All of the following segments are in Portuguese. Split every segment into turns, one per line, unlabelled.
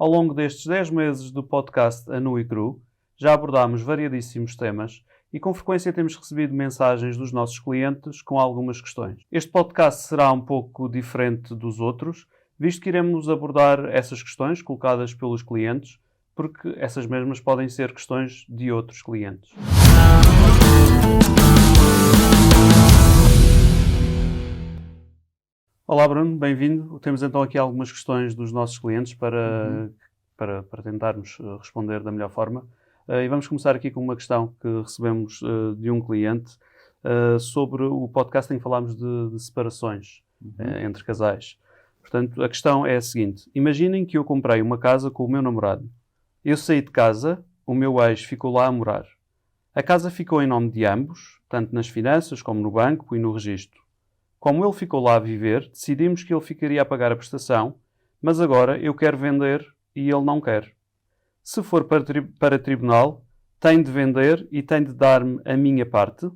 Ao longo destes 10 meses do podcast A Nu e Cru, já abordámos variadíssimos temas e com frequência temos recebido mensagens dos nossos clientes com algumas questões. Este podcast será um pouco diferente dos outros, visto que iremos abordar essas questões colocadas pelos clientes, porque essas mesmas podem ser questões de outros clientes. Olá Bruno, bem-vindo. Temos então aqui algumas questões dos nossos clientes para tentarmos responder da melhor forma. E vamos começar aqui com uma questão que recebemos de um cliente sobre o podcast em que falámos de separações entre casais. Portanto, a questão é a seguinte: imaginem que eu comprei uma casa com o meu namorado. Eu saí de casa, o meu ex ficou lá a morar. A casa ficou em nome de ambos, tanto nas finanças como no banco e no registro. Como ele ficou lá a viver, decidimos que ele ficaria a pagar a prestação, mas agora eu quero vender e ele não quer. Se for para tribunal, tem de vender e tem de dar-me a minha parte?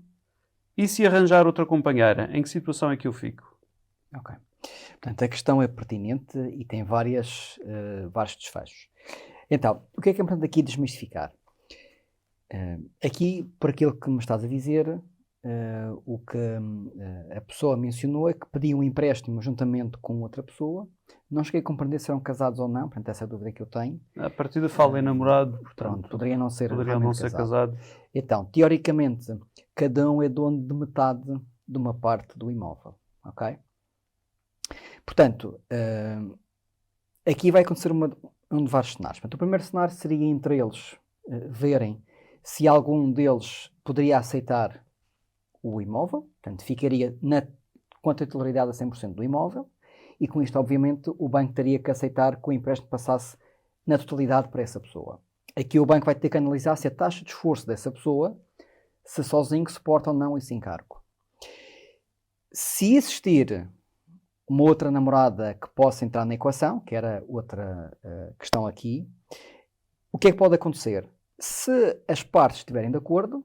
E se arranjar outra companheira, em que situação é que eu fico?
Ok. Portanto, a questão é pertinente e tem vários desfechos. Então, o que é importante aqui desmistificar? Aqui, por aquilo que me estás a dizer, o que a pessoa mencionou é que pediu um empréstimo juntamente com outra pessoa. Não cheguei a compreender se eram casados ou não, portanto essa é a dúvida que eu tenho.
A partir de fala em namorado,
pronto, poderia não ser
casado.
Então, teoricamente, cada um é dono de metade de uma parte do imóvel, ok? Portanto, aqui vai acontecer um de vários cenários. Portanto, o primeiro cenário seria entre eles verem se algum deles poderia aceitar o imóvel, portanto, ficaria com a titularidade a 100% do imóvel, e com isto, obviamente, o banco teria que aceitar que o empréstimo passasse na totalidade para essa pessoa. Aqui o banco vai ter que analisar se a taxa de esforço dessa pessoa, se sozinho suporta ou não esse encargo. Se existir uma outra namorada que possa entrar na equação, que era outra questão aqui, o que é que pode acontecer? Se as partes estiverem de acordo,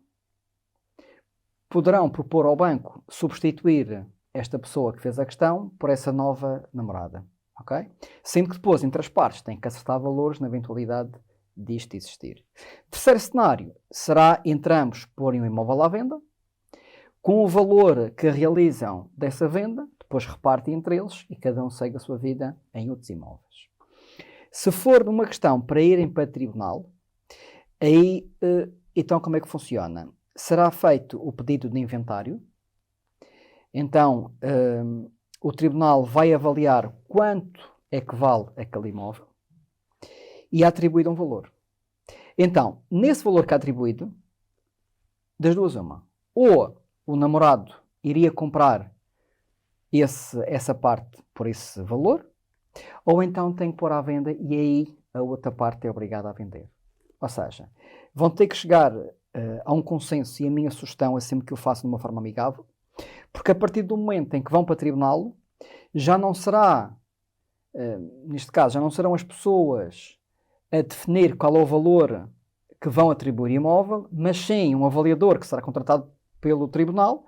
poderão propor ao banco substituir esta pessoa que fez a questão por essa nova namorada, ok? Sendo que depois, entre as partes, tem que acertar valores na eventualidade disto existir. Terceiro cenário será entre ambos porem o imóvel à venda, com o valor que realizam dessa venda, depois repartem entre eles e cada um segue a sua vida em outros imóveis. Se for numa questão para irem para tribunal, aí, então como é que funciona? Será feito o pedido de inventário. Então, o tribunal vai avaliar quanto é que vale aquele imóvel e é atribuído um valor. Então, nesse valor que é atribuído, das duas uma. Ou o namorado iria comprar essa parte por esse valor, ou então tem que pôr à venda e aí a outra parte é obrigada a vender. Ou seja, vão ter que chegar a um consenso, e a minha sugestão é sempre que eu faço de uma forma amigável, porque a partir do momento em que vão para tribunal, já não será, neste caso, já não serão as pessoas a definir qual é o valor que vão atribuir imóvel, mas sim um avaliador que será contratado pelo tribunal,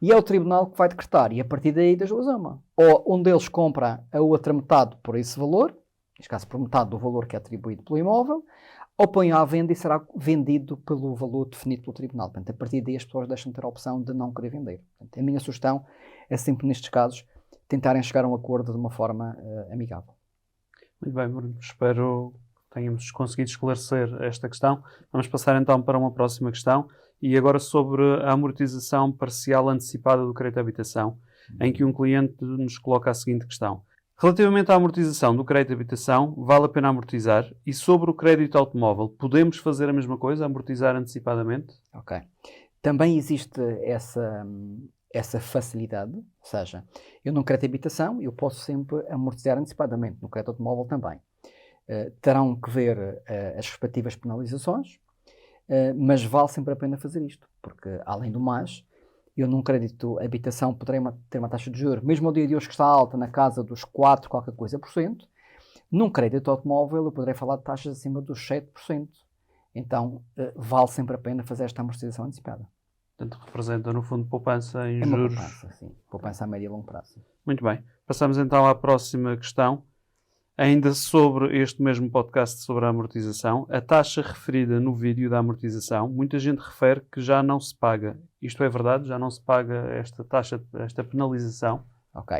e é o tribunal que vai decretar, e a partir daí das duas uma. Ou um deles compra a outra metade por esse valor, neste caso por metade do valor que é atribuído pelo imóvel, ou põe à venda e será vendido pelo valor definido pelo tribunal. Portanto, a partir daí as pessoas deixam de ter a opção de não querer vender. Portanto, a minha sugestão é sempre, nestes casos, tentarem chegar a um acordo de uma forma amigável.
Muito bem, Bruno. Espero que tenhamos conseguido esclarecer esta questão. Vamos passar então para uma próxima questão, e agora sobre a amortização parcial antecipada do crédito de habitação, em que um cliente nos coloca a seguinte questão: relativamente à amortização do crédito de habitação, vale a pena amortizar? E sobre o crédito automóvel, podemos fazer a mesma coisa, amortizar antecipadamente?
Ok. Também existe essa facilidade, ou seja, eu no crédito de habitação, eu posso sempre amortizar antecipadamente, no crédito automóvel também. Terão que ver as respectivas penalizações, mas vale sempre a pena fazer isto, porque além do mais, eu num crédito de habitação poderei ter uma taxa de juros, mesmo ao dia de hoje que está alta, na casa dos 4 qualquer coisa por cento. Num crédito automóvel eu poderei falar de taxas acima dos 7%. Então vale sempre a pena fazer esta amortização antecipada.
Portanto, representa no fundo poupança em
juros. É uma poupança, sim. Poupança a médio e longo prazo.
Muito bem. Passamos então à próxima questão. Ainda sobre este mesmo podcast sobre a amortização, a taxa referida no vídeo da amortização, muita gente refere que já não se paga. Isto é verdade? Já não se paga esta taxa, esta penalização?
Ok.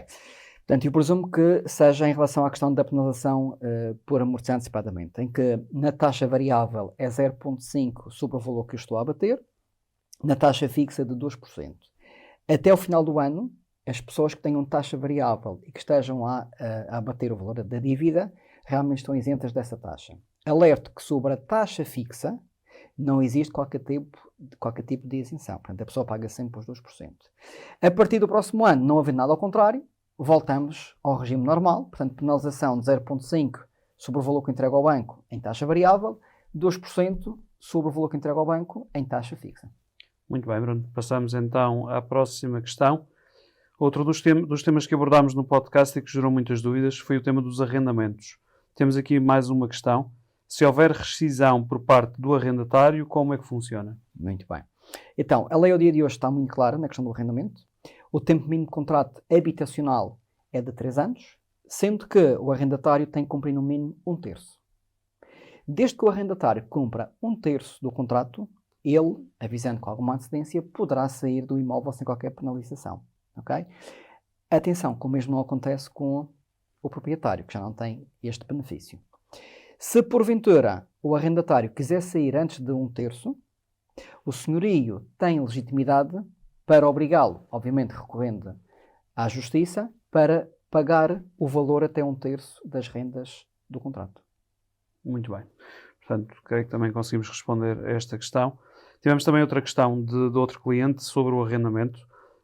Portanto, eu presumo que seja em relação à questão da penalização por amortizar antecipadamente, em que na taxa variável é 0,5 sobre o valor que eu estou a abater, na taxa fixa de 2%. Até o final do ano, as pessoas que tenham taxa variável e que estejam a abater o valor da dívida realmente estão isentas dessa taxa. Alerto que sobre a taxa fixa não existe qualquer tipo de isenção. Portanto, a pessoa paga sempre os 2%. A partir do próximo ano, não havendo nada ao contrário, voltamos ao regime normal. Portanto, penalização de 0,5 sobre o valor que entrega ao banco em taxa variável, 2% sobre o valor que entrega ao banco em taxa fixa.
Muito bem, Bruno. Passamos então à próxima questão. Outro dos temas que abordámos no podcast e que gerou muitas dúvidas foi o tema dos arrendamentos. Temos aqui mais uma questão. Se houver rescisão por parte do arrendatário, como é que funciona?
Muito bem. Então, a lei ao dia de hoje está muito clara na questão do arrendamento. O tempo mínimo de contrato habitacional é de 3 anos, sendo que o arrendatário tem que cumprir no mínimo 1/3. Desde que o arrendatário cumpra 1/3 do contrato, ele, avisando com alguma antecedência, poderá sair do imóvel sem qualquer penalização. Okay? Atenção, que o mesmo não acontece com o proprietário, que já não tem este benefício. Se porventura o arrendatário quiser sair antes de 1/3, o senhorio tem legitimidade para obrigá-lo, obviamente recorrendo à justiça, para pagar o valor até 1/3 das rendas do contrato.
Muito bem. Portanto, creio que também conseguimos responder a esta questão. Tivemos também outra questão de outro cliente sobre o arrendamento.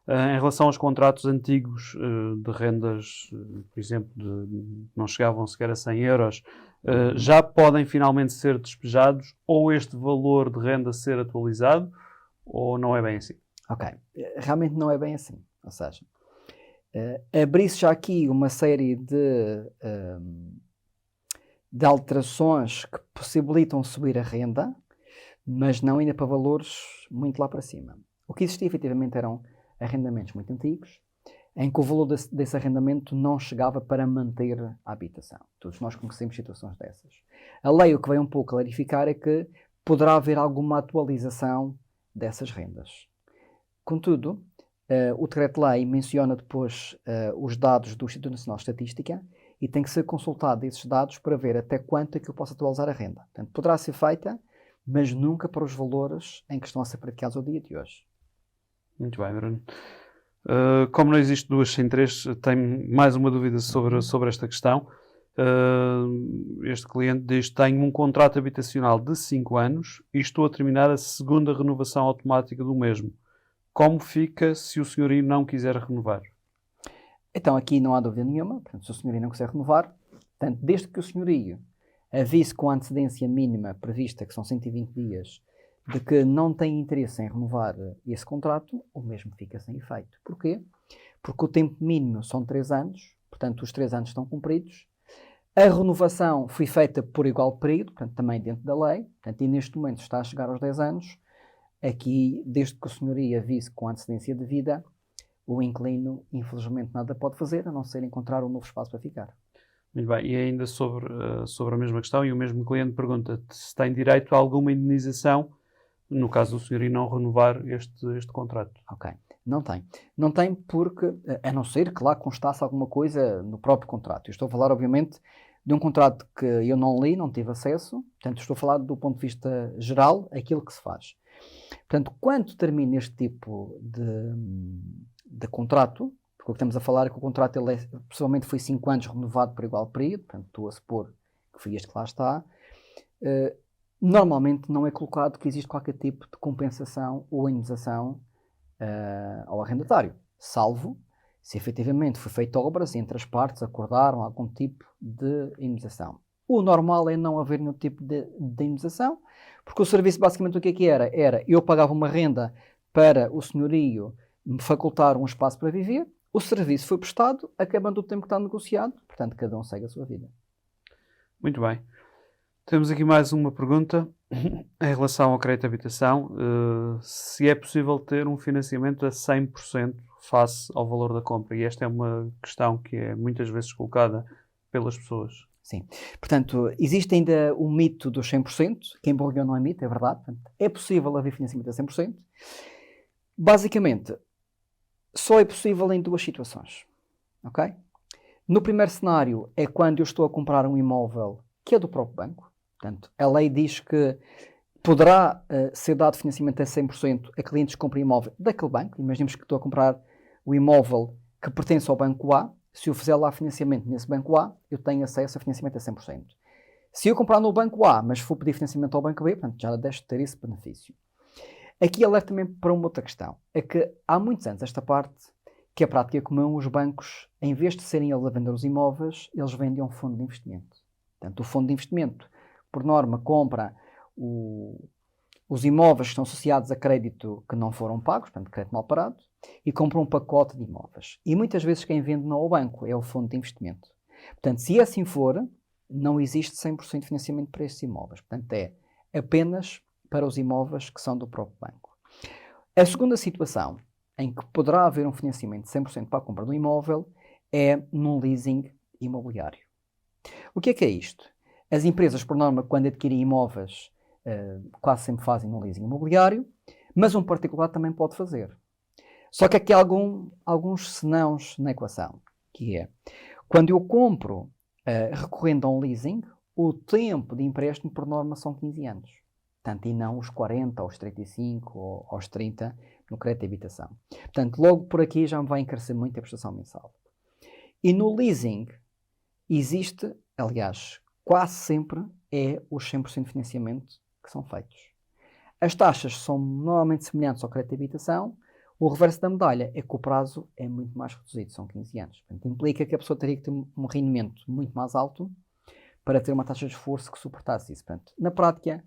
Em relação aos contratos antigos de rendas, por exemplo, não chegavam sequer a 100 euros, já podem finalmente ser despejados ou este valor de renda ser atualizado ou não é bem assim?
Ok. Realmente não é bem assim. Ou seja, abri-se já aqui uma série de alterações que possibilitam subir a renda, mas não ainda para valores muito lá para cima. O que existia efetivamente eram arrendamentos muito antigos, em que o valor desse arrendamento não chegava para manter a habitação. Todos nós conhecemos situações dessas. A lei o que veio um pouco clarificar é que poderá haver alguma atualização dessas rendas. Contudo, o decreto-lei menciona depois os dados do Instituto Nacional de Estatística e tem que ser consultado esses dados para ver até quanto é que eu posso atualizar a renda. Portanto, poderá ser feita, mas nunca para os valores em que estão a ser praticados ao dia de hoje.
Muito bem, Bruno. Como não existe 2 sem 3, tenho mais uma dúvida sobre esta questão. Este cliente diz que tem um contrato habitacional de 5 anos e estou a terminar a segunda renovação automática do mesmo. Como fica se o senhorio não quiser renovar?
Então, aqui não há dúvida nenhuma. Portanto, se o senhorio não quiser renovar, portanto, desde que o senhorio avise com a antecedência mínima prevista, que são 120 dias, de que não tem interesse em renovar esse contrato, o mesmo fica sem efeito. Porquê? Porque o tempo mínimo são 3 anos, portanto os 3 anos estão cumpridos. A renovação foi feita por igual período, portanto também dentro da lei, portanto, e neste momento está a chegar aos 10 anos. Aqui, desde que o senhorio avise com antecedência devida, o inquilino, infelizmente, nada pode fazer, a não ser encontrar um novo espaço para ficar.
Muito bem, e ainda sobre a mesma questão, e o mesmo cliente pergunta se tem direito a alguma indenização no caso do senhorio não renovar este contrato.
Ok, não tem. Não tem porque, a não ser que lá constasse alguma coisa no próprio contrato. Eu estou a falar, obviamente, de um contrato que eu não li, não tive acesso, portanto estou a falar do ponto de vista geral, aquilo que se faz. Portanto, quando termina este tipo de contrato, porque o que estamos a falar é que o contrato ele pessoalmente foi 5 anos renovado por igual período, portanto estou a supor que foi este que lá está, normalmente não é colocado que existe qualquer tipo de compensação ou indenização ao arrendatário, salvo se efetivamente foi feita obras e entre as partes acordaram algum tipo de indenização. O normal é não haver nenhum tipo de indenização, porque o serviço basicamente o que é que era? Era eu pagava uma renda para o senhorio me facultar um espaço para viver, o serviço foi prestado, acabando o tempo que está negociado, portanto cada um segue a sua vida.
Muito bem. Temos aqui mais uma pergunta em relação ao crédito de habitação. Se é possível ter um financiamento a 100% face ao valor da compra. E esta é uma questão que é muitas vezes colocada pelas pessoas.
Sim. Portanto, existe ainda o mito dos 100%, que em Borgonha não é mito, é verdade. Portanto, é possível haver financiamento a 100%. Basicamente, só é possível em duas situações. Ok? No primeiro cenário é quando eu estou a comprar um imóvel que é do próprio banco. Portanto, a lei diz que poderá ser dado financiamento a 100% a clientes que comprem imóvel daquele banco. Imaginemos que estou a comprar o imóvel que pertence ao banco A. Se eu fizer lá financiamento nesse banco A, eu tenho acesso a financiamento a 100%. Se eu comprar no banco A, mas for pedir financiamento ao banco B, portanto, já deixo de ter esse benefício. Aqui alerta também para uma outra questão. É que há muitos anos esta parte, que a prática é comum, os bancos, em vez de serem eles a vender os imóveis, eles vendem um fundo de investimento. Portanto, o fundo de investimento, por norma, compra os imóveis que estão associados a crédito que não foram pagos, portanto, crédito mal parado, e compra um pacote de imóveis. E muitas vezes quem vende não é o banco, é o fundo de investimento. Portanto, se assim for, não existe 100% de financiamento para estes imóveis. Portanto, é apenas para os imóveis que são do próprio banco. A segunda situação em que poderá haver um financiamento de 100% para a compra do imóvel é num leasing imobiliário. O que é isto? As empresas, por norma, quando adquirem imóveis, quase sempre fazem um leasing imobiliário, mas um particular também pode fazer. Só que aqui há alguns senãos na equação, que é, quando eu compro recorrendo a um leasing, o tempo de empréstimo, por norma, são 15 anos. Portanto, e não os 40, aos 35 ou aos 30 no crédito de habitação. Portanto, logo por aqui já me vai encarecer muito a prestação mensal. E no leasing existe, aliás, quase sempre é os 100% de financiamento que são feitos. As taxas são normalmente semelhantes ao crédito de habitação. O reverso da medalha é que o prazo é muito mais reduzido, são 15 anos. Portanto, implica que a pessoa teria que ter um rendimento muito mais alto para ter uma taxa de esforço que suportasse isso. Portanto, na prática,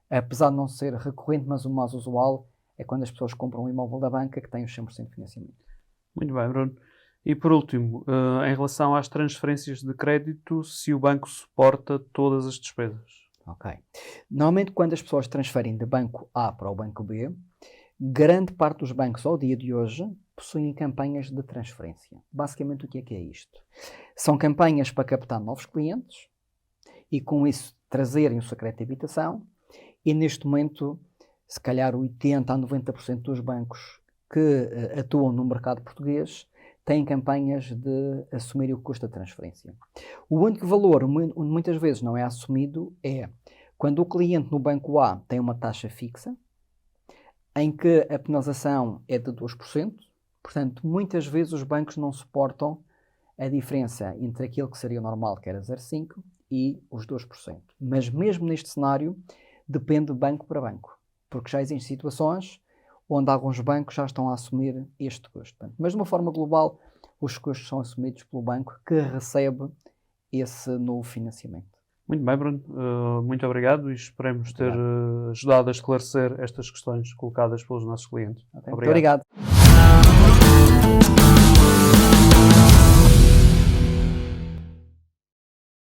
apesar de não ser recorrente, mas o mais usual é quando as pessoas compram um imóvel da banca que tem os 100% de financiamento.
Muito bem, Bruno. E por último, em relação às transferências de crédito, se o banco suporta todas as despesas.
Ok. Normalmente, quando as pessoas transferem de banco A para o banco B, grande parte dos bancos, ao dia de hoje, possuem campanhas de transferência. Basicamente, o que é isto? São campanhas para captar novos clientes e, com isso, trazerem o seu crédito de habitação. E, neste momento, se calhar 80% a 90% dos bancos que atuam no mercado português têm campanhas de assumir o custo da transferência. O único valor, onde muitas vezes não é assumido, é quando o cliente no banco A tem uma taxa fixa, em que a penalização é de 2%, portanto, muitas vezes os bancos não suportam a diferença entre aquilo que seria o normal, que era 0,5%, e os 2%. Mas mesmo neste cenário, depende de banco para banco, porque já existem situações onde alguns bancos já estão a assumir este custo. Mas, de uma forma global, os custos são assumidos pelo banco que recebe esse novo financiamento.
Muito bem, Bruno. Muito obrigado e esperemos ter ajudado a esclarecer estas questões colocadas pelos nossos clientes.
Okay. Muito obrigado.